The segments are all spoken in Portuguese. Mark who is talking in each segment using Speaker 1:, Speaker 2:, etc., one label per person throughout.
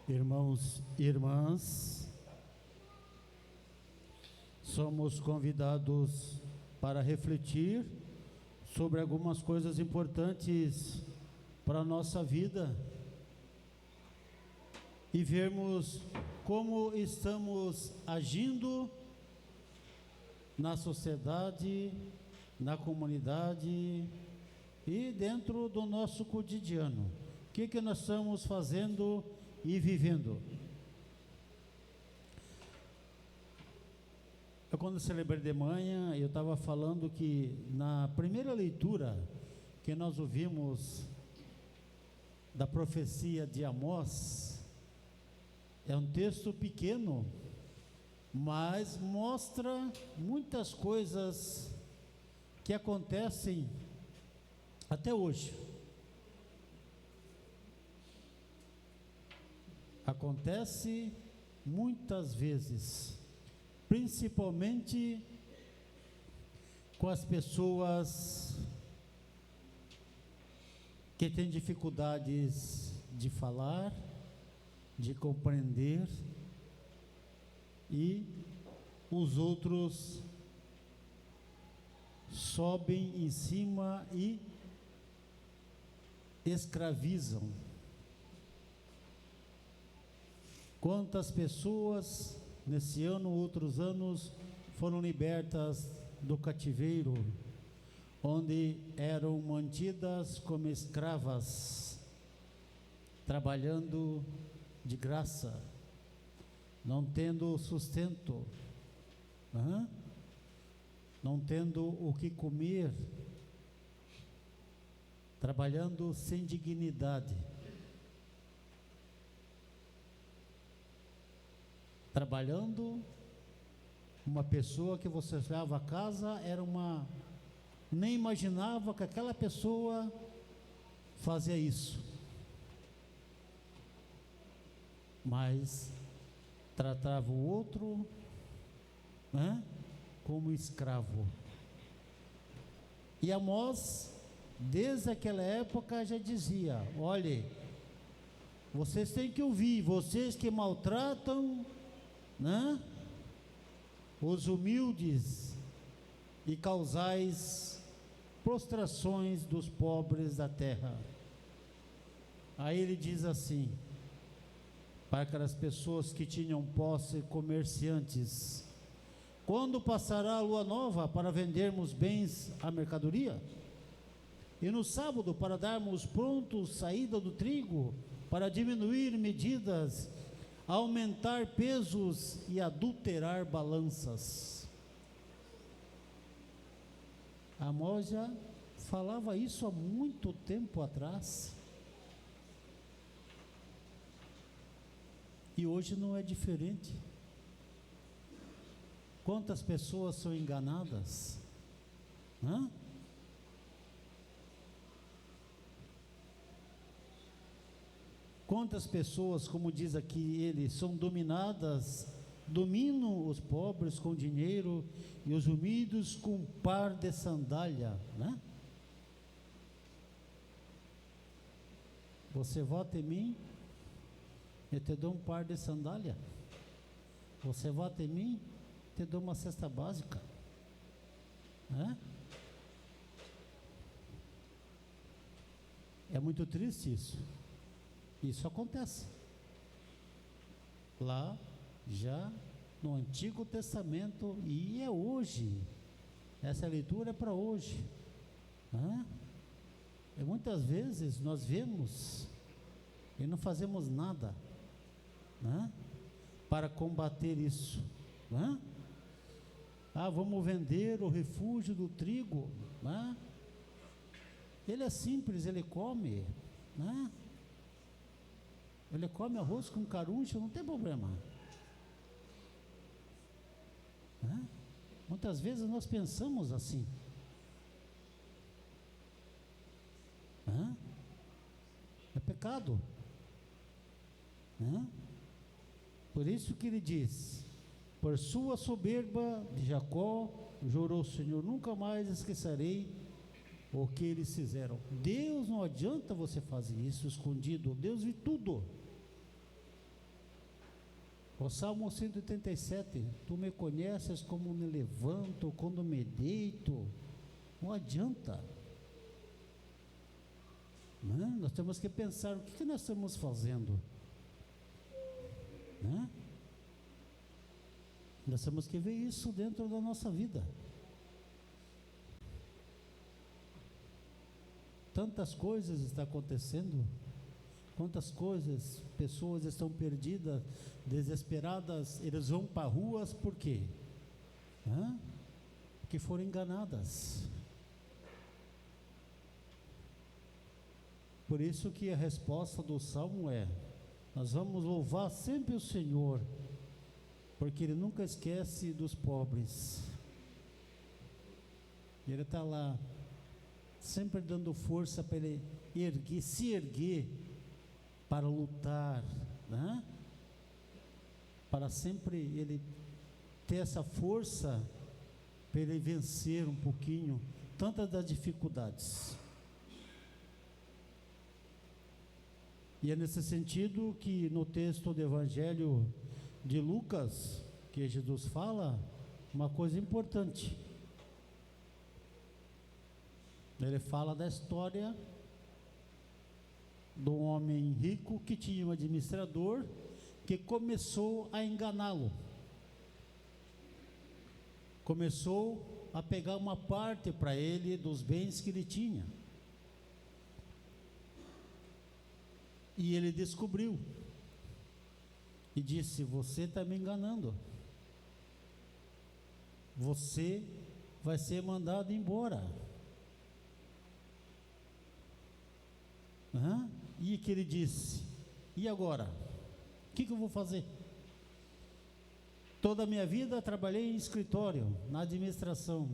Speaker 1: Irmãos e irmãs, somos convidados para refletir sobre algumas coisas importantes para a nossa vida e vermos como estamos agindo na sociedade, na comunidade e dentro do nosso cotidiano. O que nós estamos fazendo e vivendo? Quando celebrei de manhã, eu estava falando que na primeira leitura que nós ouvimos da profecia de Amós, é um texto pequeno, mas mostra muitas coisas que acontecem até hoje. Acontece muitas vezes, principalmente com as pessoas que têm dificuldades de falar, de compreender, e os outros sobem em cima e escravizam. Quantas pessoas nesse ano, outros anos, foram libertas do cativeiro, onde eram mantidas como escravas, trabalhando de graça, não tendo sustento, não tendo o que comer, trabalhando sem dignidade, trabalhando. Uma pessoa que você levava a casa nem imaginava que aquela pessoa fazia isso, mas tratava o outro como escravo. E Amós, desde aquela época, já dizia: olhe, vocês têm que ouvir, vocês que maltratam os humildes e causais prostrações dos pobres da terra. Aí ele diz assim, para aquelas pessoas que tinham posse, comerciantes: quando passará a lua nova para vendermos bens à mercadoria? E no sábado para darmos pronto saída do trigo, para diminuir medidas, aumentar pesos e adulterar balanças? Amós já falava isso há muito tempo atrás. E hoje não é diferente. Quantas pessoas são enganadas? Quantas pessoas, como diz aqui ele, são dominam os pobres com dinheiro e os humildes com um par de sandália, Você vota em mim, eu te dou um par de sandália. Você vota em mim, te dou uma cesta básica. É muito triste isso. Isso acontece lá já no Antigo Testamento, e é hoje. Essa leitura é para hoje. E muitas vezes nós vemos e não fazemos nada para combater isso. Vamos vender o refúgio do trigo. Ele é simples, ele come. Ele come arroz com caruncha, não tem problema. Muitas vezes nós pensamos assim. É pecado. Por isso que ele diz: por sua soberba de Jacó jurou o Senhor, nunca mais esquecerei o que eles fizeram. Deus, não adianta você fazer isso escondido, Deus vê tudo. O Salmo 137, tu me conheces como me levanto, quando me deito. Não adianta. Né? Nós temos que pensar, o que nós estamos fazendo? Né? Nós temos que ver isso dentro da nossa vida. Tantas coisas estão acontecendo, quantas coisas, pessoas estão perdidas, desesperadas, eles vão para ruas, por quê? Porque foram enganadas. Por isso que a resposta do Salmo é: nós vamos louvar sempre o Senhor, porque Ele nunca esquece dos pobres. Ele está lá, sempre dando força para ele se erguer, para lutar, né? Para sempre ele ter essa força, para ele vencer um pouquinho tantas das dificuldades. E é nesse sentido que no texto do Evangelho de Lucas, que Jesus fala uma coisa importante. Ele fala da história do homem rico que tinha um administrador que começou a enganá-lo. Começou a pegar uma parte para ele dos bens que ele tinha. E ele descobriu e disse: você está me enganando, você vai ser mandado embora. E que ele disse: e agora? O que eu vou fazer? Toda a minha vida trabalhei em escritório, na administração.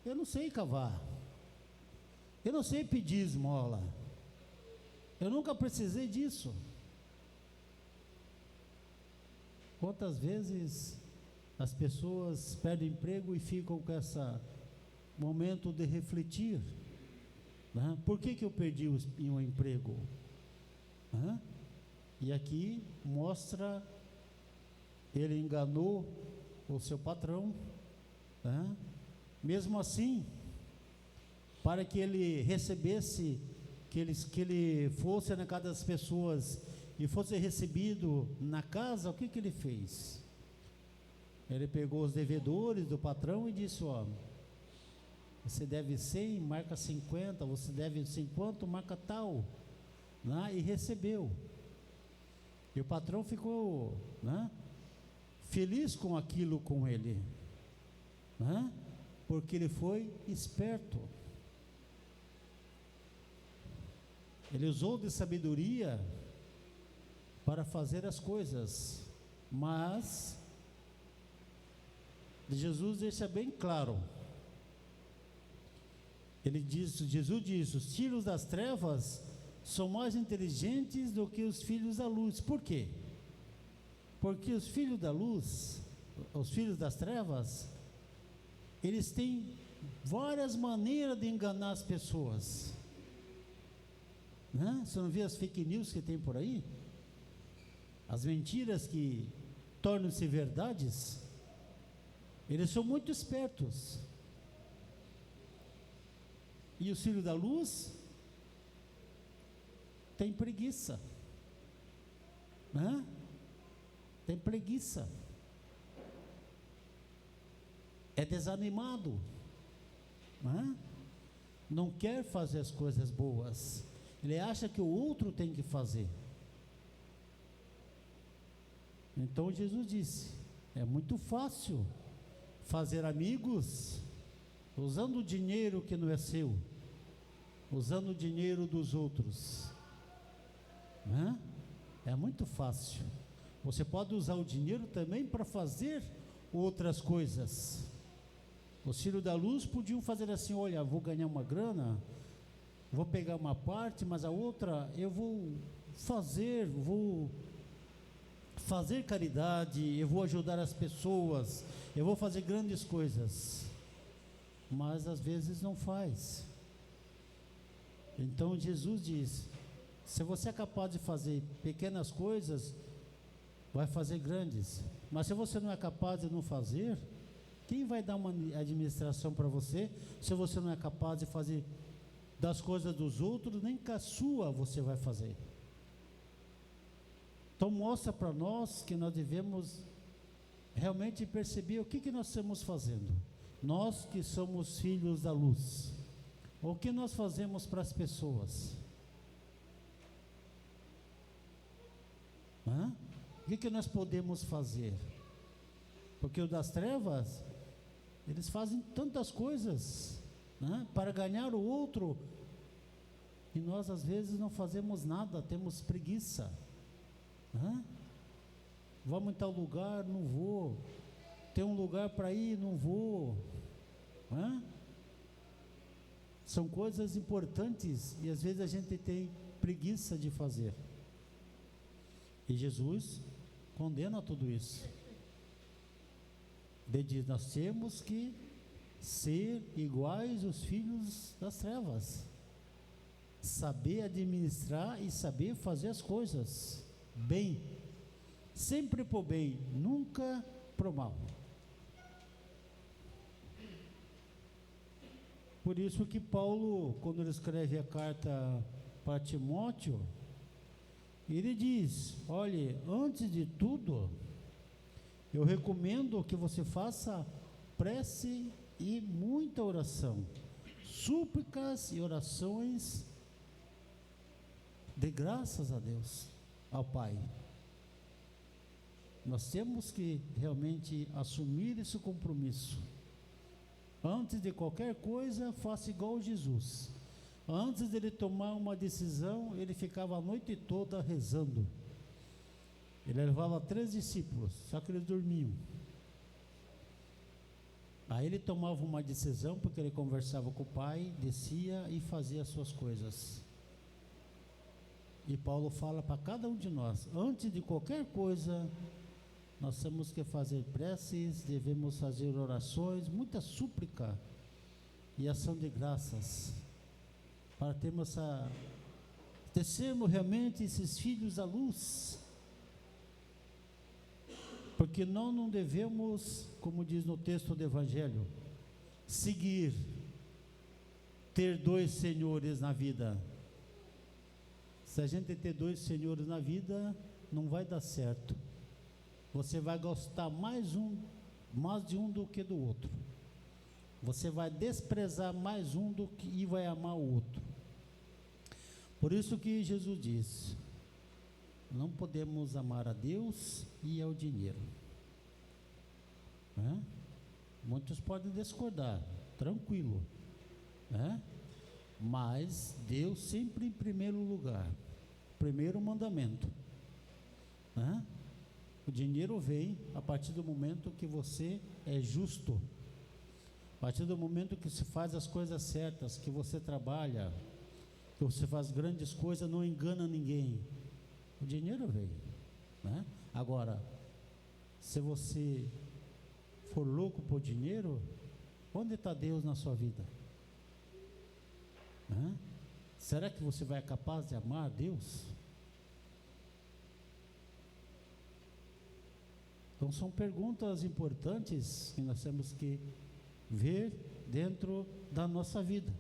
Speaker 1: Eu não sei cavar, eu não sei pedir esmola, eu nunca precisei disso. Quantas vezes as pessoas perdem emprego e ficam com esse momento de refletir, né? Por que eu perdi o emprego? E aqui mostra, ele enganou o seu patrão, mesmo assim, para que ele recebesse, que ele fosse na casa das pessoas e fosse recebido na casa. O que ele fez? Ele pegou os devedores do patrão e disse: ó, você deve 100, marca 50, você deve 50, marca tal, né? E recebeu. E o patrão ficou, né, feliz com aquilo com ele, né? Porque ele foi esperto. Ele usou de sabedoria para fazer as coisas, mas Jesus deixa bem claro. Jesus diz: os filhos das trevas são mais inteligentes do que os filhos da luz. Por quê? Porque os filhos da luz, os filhos das trevas, eles têm várias maneiras de enganar as pessoas, né? Você não vê as fake news que tem por aí? As mentiras que tornam-se verdades. Eles são muito espertos. E os filhos da luz têm preguiça, né? Tem preguiça, é desanimado, né? Não quer fazer as coisas boas, ele acha que o outro tem que fazer. Então Jesus disse: é muito fácil fazer amigos usando o dinheiro que não é seu, usando o dinheiro dos outros, né? É muito fácil. Você pode usar o dinheiro também para fazer outras coisas. Os filhos da luz podiam fazer assim: olha, vou ganhar uma grana, vou pegar uma parte, mas a outra eu vou fazer caridade, eu vou ajudar as pessoas, eu vou fazer grandes coisas. Mas às vezes não faz. Então Jesus diz: se você é capaz de fazer pequenas coisas, vai fazer grandes. Mas se você não é capaz de não fazer, quem vai dar uma administração para você, se você não é capaz de fazer das coisas dos outros, nem com a sua você vai fazer? Então mostra para nós que nós devemos realmente perceber o que nós estamos fazendo. Nós que somos filhos da luz, o que nós fazemos para as pessoas? O que nós podemos fazer? Porque o das trevas, eles fazem tantas coisas, para ganhar o outro, e nós às vezes não fazemos nada, temos preguiça. Vamos em tal lugar, não vou. Tem um lugar para ir, não vou. São coisas importantes e às vezes a gente tem preguiça de fazer. E Jesus condena tudo isso. Ele diz: nós temos que ser iguais aos filhos das trevas, saber administrar e saber fazer as coisas bem, sempre pro bem, nunca pro mal. Por isso que Paulo, quando ele escreve a carta para Timóteo, ele diz: olhe, antes de tudo, eu recomendo que você faça prece e muita oração, súplicas e orações de graças a Deus, ao Pai. Nós temos que realmente assumir esse compromisso. Antes de qualquer coisa, faça igual Jesus. Antes de ele tomar uma decisão, ele ficava a noite toda rezando. Ele levava 3 discípulos, só que eles dormiam. Aí ele tomava uma decisão, porque ele conversava com o Pai, descia e fazia as suas coisas. E Paulo fala para cada um de nós: antes de qualquer coisa, nós temos que fazer preces, devemos fazer orações, muita súplica e ação de graças, para sermos realmente esses filhos da luz. Porque nós não devemos, como diz no texto do Evangelho, ter 2 senhores na vida. Se a gente ter 2 senhores na vida, não vai dar certo. Você vai gostar mais de um do que do outro. Você vai desprezar mais um e vai amar o outro. Por isso que Jesus diz: não podemos amar a Deus e ao dinheiro. Muitos podem discordar, tranquilo, mas Deus sempre em primeiro lugar, primeiro mandamento. O dinheiro vem a partir do momento que você é justo, a partir do momento que se faz as coisas certas, que você trabalha, que você faz grandes coisas, não engana ninguém, o dinheiro vem. Agora, se você for louco por dinheiro, onde está Deus na sua vida? Será que você vai ser capaz de amar a Deus? Então são perguntas importantes que nós temos que ver dentro da nossa vida.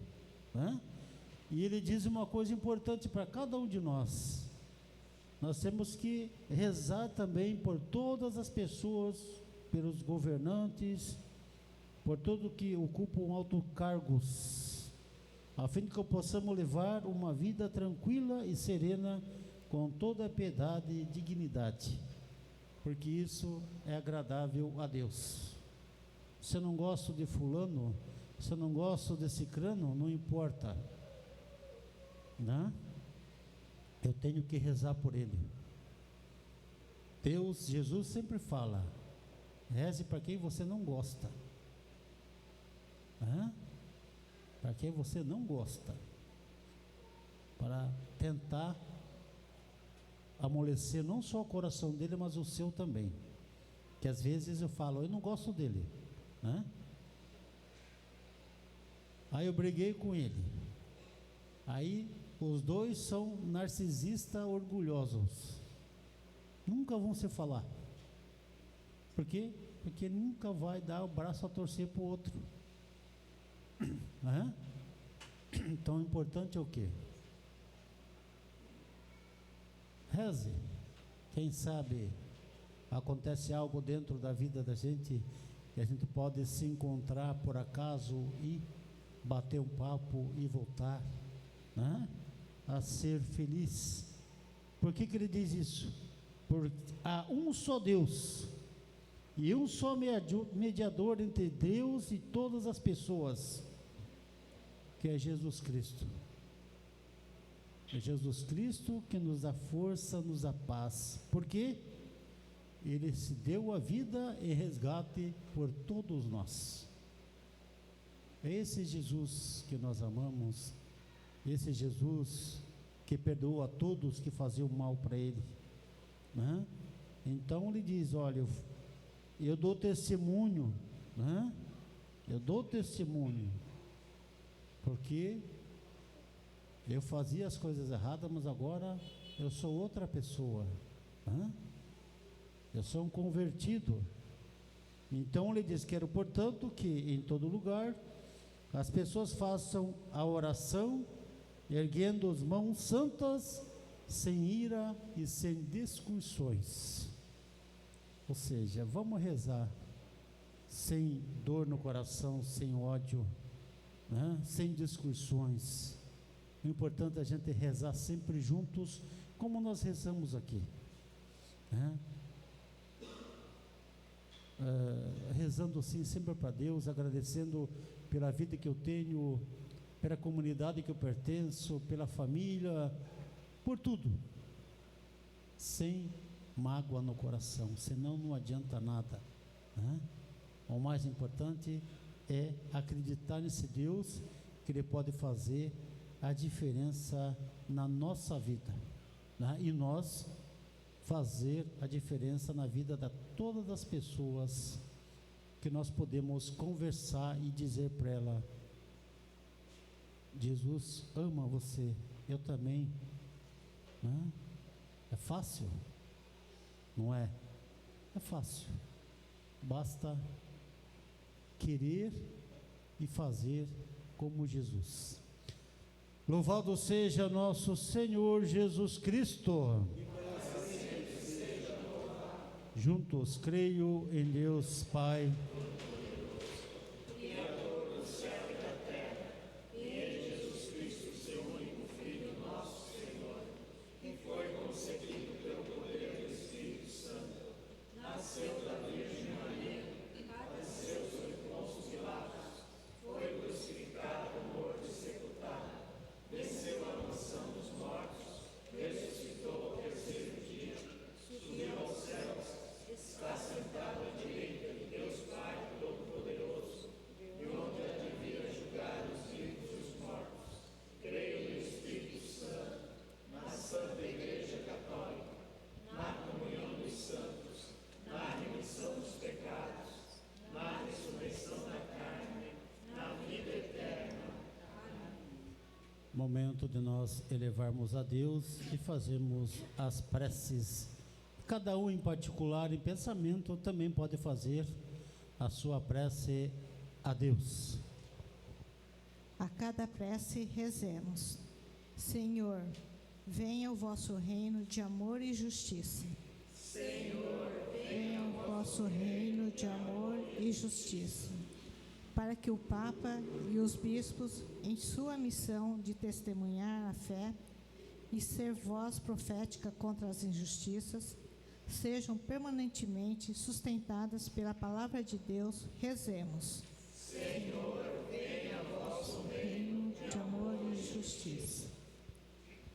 Speaker 1: E ele diz uma coisa importante para cada um de nós: nós temos que rezar também por todas as pessoas, pelos governantes, por todos que ocupam altos cargos, a fim de que possamos levar uma vida tranquila e serena, com toda a piedade e dignidade, porque isso é agradável a Deus. Se eu não gosto de fulano, se eu não gosto de cicrano, não importa, eu tenho que rezar por ele. Jesus sempre fala: reze para quem você não gosta. Para quem você não gosta, para tentar amolecer não só o coração dele, mas o seu também. Que às vezes eu falo: eu não gosto dele, aí eu briguei com ele, aí os dois são narcisistas orgulhosos, nunca vão se falar. Por quê? Porque nunca vai dar o braço a torcer para o outro. Então o importante é o quê? Reze. Quem sabe acontece algo dentro da vida da gente que a gente pode se encontrar por acaso e bater um papo e voltar, a ser feliz. Por que ele diz isso? Porque há um só Deus e um só mediador entre Deus e todas as pessoas, que é Jesus Cristo. É Jesus Cristo que nos dá força, nos dá paz. Por quê? Ele se deu a vida em resgate por todos nós. É esse Jesus que nós amamos, esse Jesus que perdoa a todos que faziam mal para Ele, Então ele diz: olha, eu dou testemunho, eu dou testemunho, porque eu fazia as coisas erradas, mas agora eu sou outra pessoa, eu sou um convertido. Então ele diz: quero, portanto, que em todo lugar as pessoas façam a oração, erguendo as mãos santas, sem ira e sem discussões. Ou seja, vamos rezar sem dor no coração, sem ódio, sem discussões. O importante é a gente rezar sempre juntos, como nós rezamos aqui, rezando assim sempre para Deus, agradecendo pela vida que eu tenho, pela comunidade que eu pertenço, pela família, por tudo, sem mágoa no coração, senão não adianta nada, O mais importante é acreditar nesse Deus, que Ele pode fazer a diferença na nossa vida, e nós fazer a diferença na vida de todas as pessoas que nós podemos conversar e dizer para ela: Jesus ama você, eu também. É fácil? Não é? É fácil, basta querer e fazer como Jesus. Louvado seja nosso Senhor Jesus Cristo. Juntos, creio em Deus Pai,
Speaker 2: Criador do céu e da terra, e em Jesus Cristo, seu único Filho, nosso Senhor, que foi concebido pelo poder do Espírito Santo, nasceu da Virgem Maria, padeceu sob Pôncio Pilatos, foi crucificado, morto e sepultado, desceu à mansão dos mortos, ressuscitou ao terceiro dia, subiu aos céus, está sentado à direita de Deus Pai Todo-Poderoso, e onde há de vir a julgar os vivos e os mortos. Creio no Espírito Santo, na Santa Igreja Católica, na comunhão dos santos, na remissão dos pecados, na ressurreição da carne, na vida eterna.
Speaker 1: momento de nós elevarmos a Deus e fazermos as preces. Cada um em particular, em pensamento, também pode fazer a sua prece a Deus.
Speaker 3: A cada prece rezemos: Senhor, venha o vosso reino de amor e justiça.
Speaker 2: Senhor,
Speaker 3: Venha o vosso reino de amor e justiça. Para que o Papa e os bispos, em sua missão de testemunhar a fé e ser voz profética contra as injustiças, sejam permanentemente sustentadas pela palavra de Deus, rezemos.
Speaker 2: Senhor, venha vosso
Speaker 3: Reino de amor e justiça.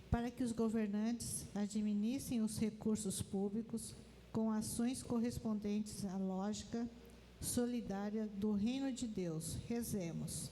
Speaker 3: Para que os governantes administrem os recursos públicos com ações correspondentes à lógica solidária do reino de Deus, rezemos.